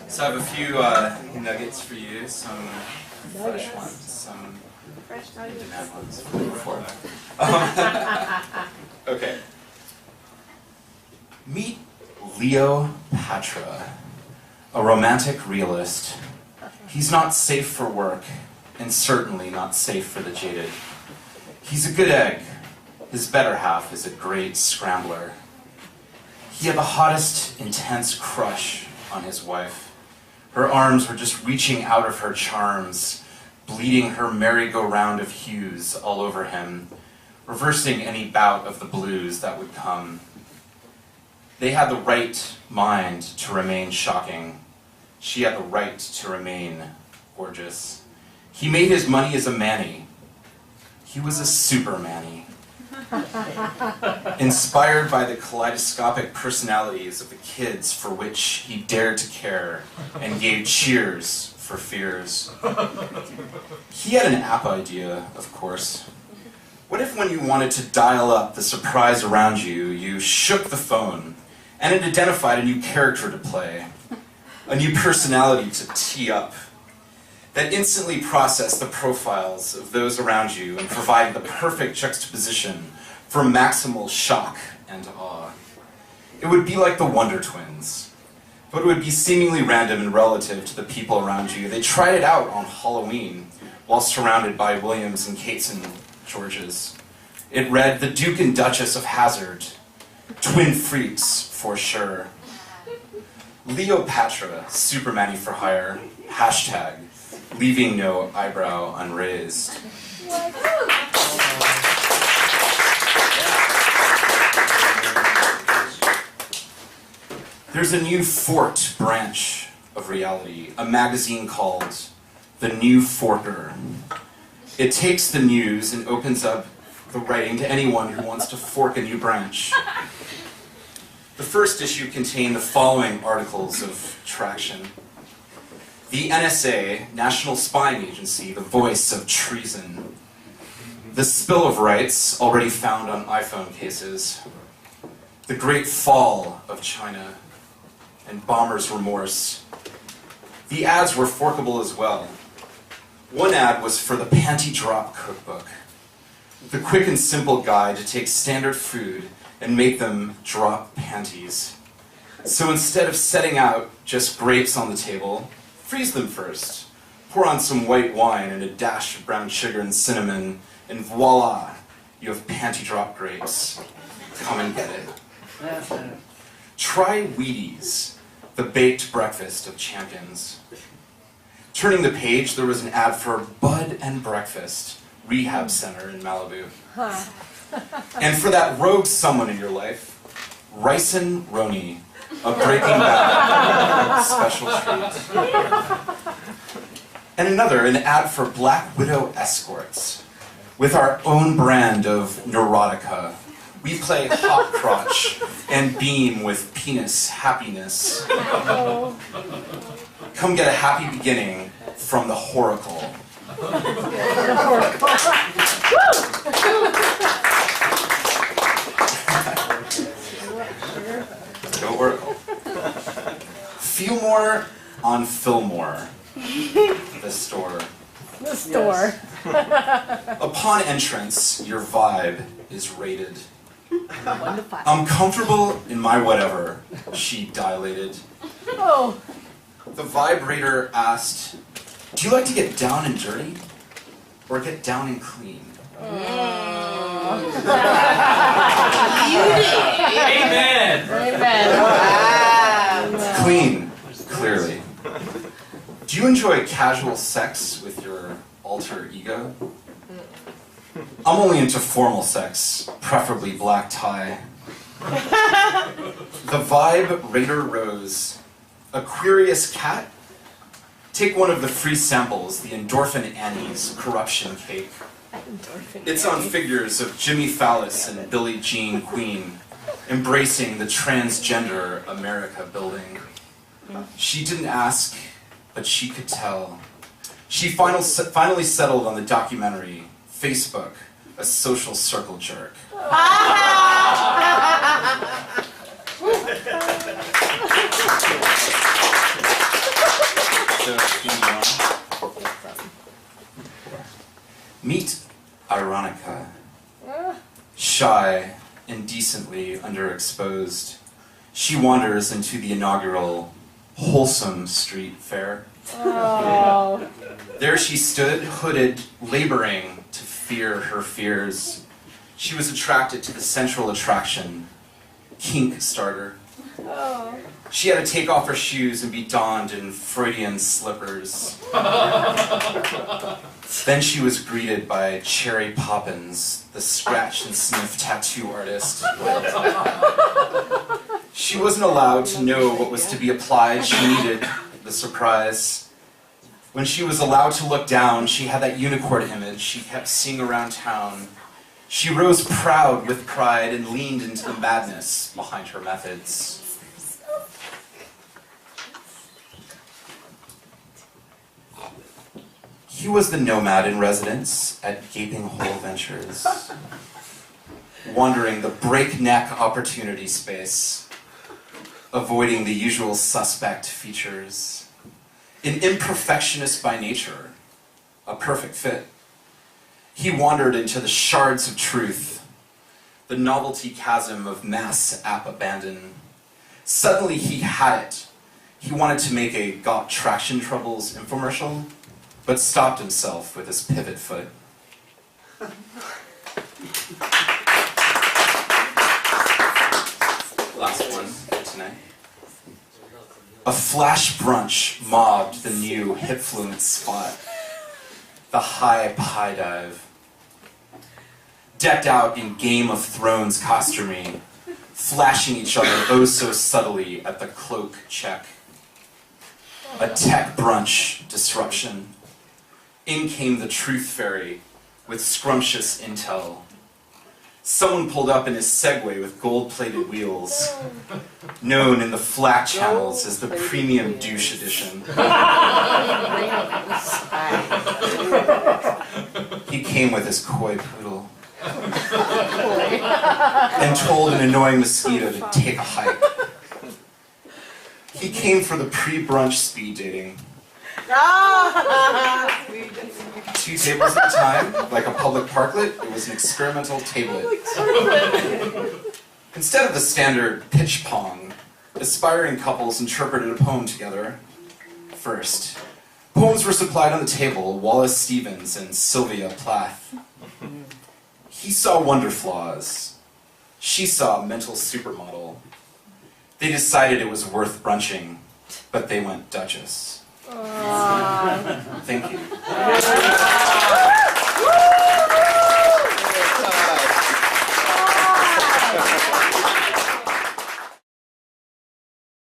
So I have a few nuggets for you, some fresh ones, some in-demand ones from before. Okay. Meet Leo Patra, a romantic realist. He's not safe for work, and certainly not safe for the jaded. He's a good egg. His better half is a great scrambler. He had the hottest, intense crush on his wife. Her arms were just reaching out of her charms, bleeding her merry-go-round of hues all over him, reversing any bout of the blues that would come. They had the right mind to remain shocking. She had the right to remain gorgeous. He made his money as a manny. He was a super manny. Inspired by the kaleidoscopic personalities of the kids for which he dared to care and gave cheers for fears. He had an app idea, of course. What if when you wanted to dial up the surprise around you, you shook the phone and it identified a new character to play, a new personality to tee up, that instantly processed the profiles of those around you and provided the perfect juxtaposition for maximal shock and awe. It would be like the Wonder Twins, but it would be seemingly random and relative to the people around you. They tried it out on Halloween while surrounded by Williams and Kates and Georges. It read, "The Duke and Duchess of Hazzard, twin freaks for sure." Leo Patra, Supermanny for hire, hashtag, leaving no eyebrow unraised. There's a new forked branch of reality, a magazine called The New Forker. It takes the news and opens up the writing to anyone who wants to fork a new branch. The first issue contained the following articles of traction. The NSA, National Spying Agency, the voice of treason. The spill of rights, already found on iPhone cases. The great fall of China, and bomber's remorse. The ads were forkable as well. One ad was for the Panty Drop Cookbook, the quick and simple guide to take standard food and make them drop panties. So instead of setting out just grapes on the table, freeze them first, pour on some white wine and a dash of brown sugar and cinnamon, and voila, you have panty drop grapes. Come and get it. Try Wheaties, the baked breakfast of champions. Turning the page, there was an ad for Bud and Breakfast Rehab Center in Malibu. And for that rogue someone in your life, Ricin Roni, a Breaking Bad special treat. And another, an ad for Black Widow Escorts, with our own brand of Neurotica. We play hot crotch and beam with penis happiness. Come get a happy beginning from the Horacle. Go Oracle. Fillmore on Fillmore. The store. The store. Yes. Upon entrance, your vibe is rated. I'm comfortable in my whatever, she dilated. Oh. The vibrator asked, "Do you like to get down and dirty? Or get down and clean?" Amen! Amen. Wow. Clean, clearly. Do you enjoy casual sex with your alter ego? I'm only into formal sex, preferably black tie. The vibe Raider rose. Aquarius cat? Take one of the free samples, the Endorphin Annie's corruption cake. It's on figures of Jimmy Phallus and Billie Jean Queen, embracing the transgender America building. She didn't ask, but she could tell. She finally settled on the documentary, Facebook, a social circle jerk. Meet Ironica. Shy, indecently underexposed, she wanders into the inaugural Wholesome Street Fair. Oh. There she stood, hooded, laboring to fear her fears. She was attracted to the central attraction, kink starter. Oh. She had to take off her shoes and be donned in Freudian slippers. Then she was greeted by Cherry Poppins, the scratch and sniff tattoo artist. She wasn't allowed to know what was to be applied. She needed the surprise. When she was allowed to look down, she had that unicorn image she kept seeing around town. She rose proud with pride and leaned into the madness behind her methods. He was the nomad in residence at Gaping Hole Ventures, wandering the breakneck opportunity space, avoiding the usual suspect features. An imperfectionist by nature, a perfect fit. He wandered into the shards of truth, the novelty chasm of mass app abandon. Suddenly he had it. He wanted to make a Got Traction Troubles infomercial, but stopped himself with his pivot foot. Last one for tonight. A flash brunch mobbed the new hip-fluent spot, the high dive. Decked out in Game of Thrones costuming, flashing each other oh so subtly at the cloak check. A tech brunch disruption. In came the truth fairy with scrumptious intel. Someone pulled up in his Segway with gold-plated wheels, known in the flat channels as the Premium Douche Edition. He came with his coy poodle and told an annoying mosquito to take a hike. He came for the pre-brunch speed dating. 2 tables at a time, like a public parklet. It was an experimental tablet. Instead of the standard pitch pong, aspiring couples interpreted a poem together. First, poems were supplied on the table, Wallace Stevens and Sylvia Plath. He saw wonder flaws. She saw a mental supermodel. They decided it was worth brunching, but they went Duchess. Thank you.